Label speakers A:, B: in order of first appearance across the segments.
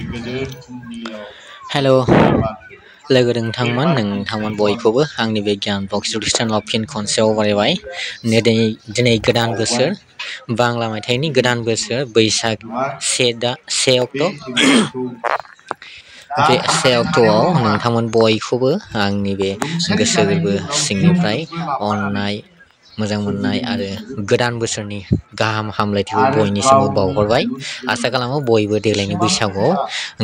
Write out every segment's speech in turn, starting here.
A: Hello, logo nोंथांमोन बयखौबो आंनि बे गियान बक्स इउटुब चेनेलाव फिन खनसेयाव बरायबाय। दिनै गोदान बोसोर बांला मायथाइनि गोदान बोसोर बैसाग 1 अक्ट'। बे 1 अक्ट'आव नोंथांमोन बयखौबो आंनि बे गोसो गोरबो सिंनिफ्राय अननाय मोजां मोननाय आरो गोदान बोसोरनि गाहाम हामलायथिखौ बयनिसिमबो बावहरबाय। आसा खालामो बयबो देग्लायनि बैसागुआव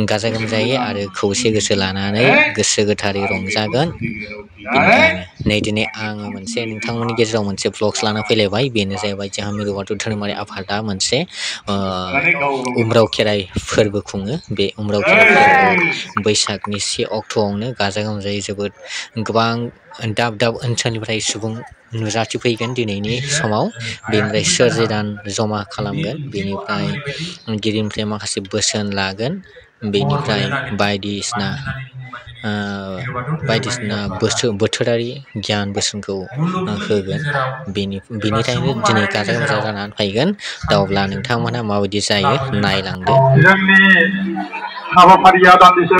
A: गाजा गोमजायै आरो खौसे गोसो लानानै गोसो गोथारै रंजागोन। बेनिखायनो दिनै आङो नोंथांमोननि गेजेराव मोनसे भ्लग्स लाना फैलायबाय। बेनो जाहैबाय जोंहा मिरु बाथौ धोरोमारि आफादा मोनसे उम्राव खेराइ फोरबो खुङो। बे उम्राव खेराइ फोरबोखौ बैसागनि 1 अक्ट'आवनो गाजा गोमजायै जोबोद गोबां दाब दाब ओनसोलनिफ्राय सुबुं नुजाथिफैगोन दिनैनि समाव। बेनिफ्राय सोरजिदान जमा खालामगोन, बेनिफ्राय गिदिरनिफ्राय माखासे बोसोन लागोन, बेनिफ्राय बायदिसिना बोथोरारि गियान बोसोनखौ होगोन। बेनि थाखायनो दिनै गाजा गोमजा जानानै फैगोन। दा अब्ला नोंथांमोनहा माबायदि जायो नायलांदो।
B: जोंनि हाबाफारिया दान्दिसे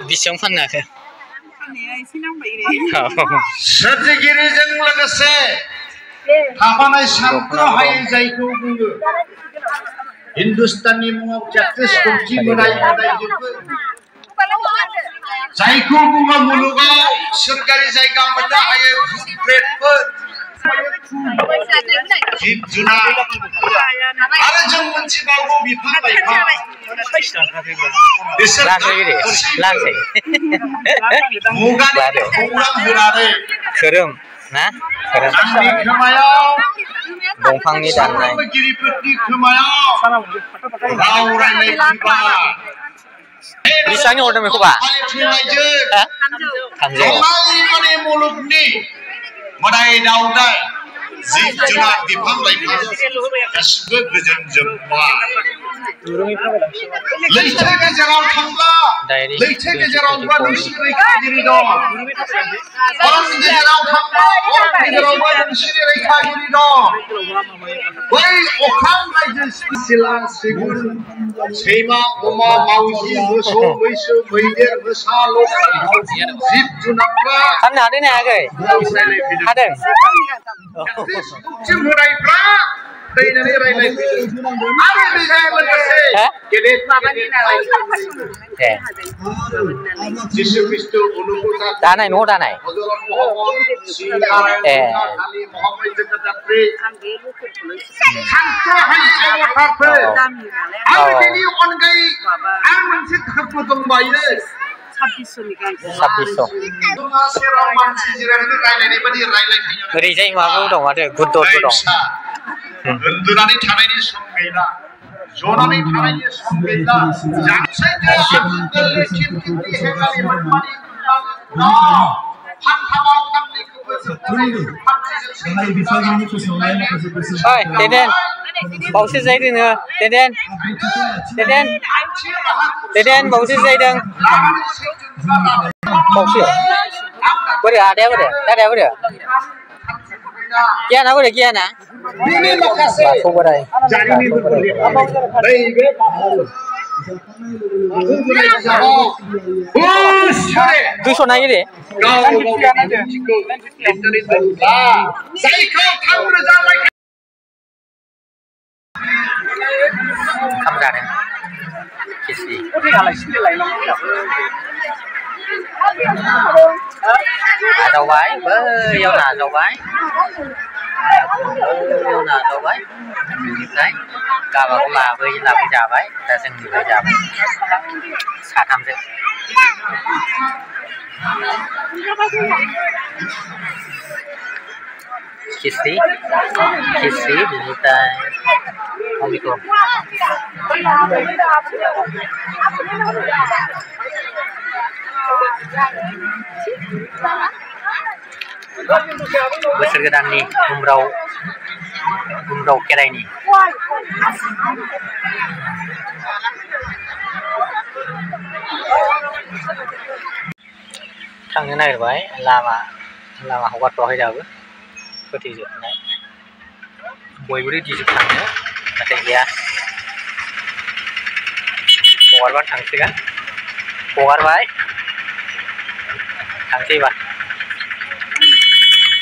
A: बेसेबां फाननो हाखो?
B: सोरजिगिरिजों लोगोसे थाफानाय सानथ्र'हायै जायखौ बुङो हिन्दुस्ताननि मुङाव 33 कोटि मोदाय मोदायजोफोर, जायखौ बुङो मुलुगाव सोरखारि जायगा मोननो हायै भुतप्रेतफोर, जिब जुनार आरो जों मोनथिबावगौ बिफां लाइफां, बिसोर मुगानि खौरां होनानै
A: खोरोम ना
B: आंनि खोमायाव
A: दंफांनि दाननाय
B: गिरिफोरनि खोमायाव राव रायलायफैबाय।
A: बेसेबांनि हरदों बेखौबा?
B: मुलुगनि मोदाय दावदाय जिब जुनार बिफां लाइफां गासिबो गोजोनजोब्बाय। लैथो गेजेराव थांब्ला लैथो गेजेरावबो नोंसिनि रैखागिरि दं। अरन गेजेराव थांब्ला अरन गेजेरावबो नोंसिनि रैखागिरि दं। बै अख्रां रायजो सिला सिगुन सैमा अमा मावजि मोसौ मैसो मैदेर मोसा लख्रा जिब जुनारफ्रा
A: फाननो हादों ना हायाखै? हादों।
B: मोदायफ्रा फैनानै रायलायफैयो आरो बेजों लोगोसे गेदेर जिसु ख्रिस्ट' अनुग्रह
A: दानाय न' दानाय
B: हजरत मोहम्मद आली मोहम्मद जगदात्री सानथ्र' हायै अबतारफोर आरो बेनि अनगायै आं मोनसे धर्म दंबायो
A: 2600
B: सेराव मानसि जिरायनानै रायलायनाय बायदि रायलायफैयो
A: ओरैजाय माबाबो दं माथो गुद्दरबो दं
B: उन्दुनानै थानायनि सम गैला जनानै थानायनि सम गैला जायखिया आगोल गोरलै थिमथिमनि हेगालि मोनमानि फानथामाव फाननैखौबो
A: ओइ देदेन बावसो जाहैदों नोङो देदेन बावसो जाहैदों बावसो बोरै आदाया बोरै दादाया बोरै गियाना बोरै गियाना बाथौ बोराय दुइस' नागिरो ओंखाम जादों खिसि नाजावबाय बैयाव नाजावबाय बेनिफ्राय गावबागाव लाबै जाबाय दा जोंनिफ्राय जाबाय साथामजों खिसि बेनिफ्राय अमित बोसोर गोदाननि उमराव खेराइनि थांनो नागिरबाय लामा हगारथ'वाखै दाबो फोथैजोबनाय बयबो रेडिजोब थांनो नाथाय गैया हगारबानो थांसिगोन हगारबाय थांसै एबार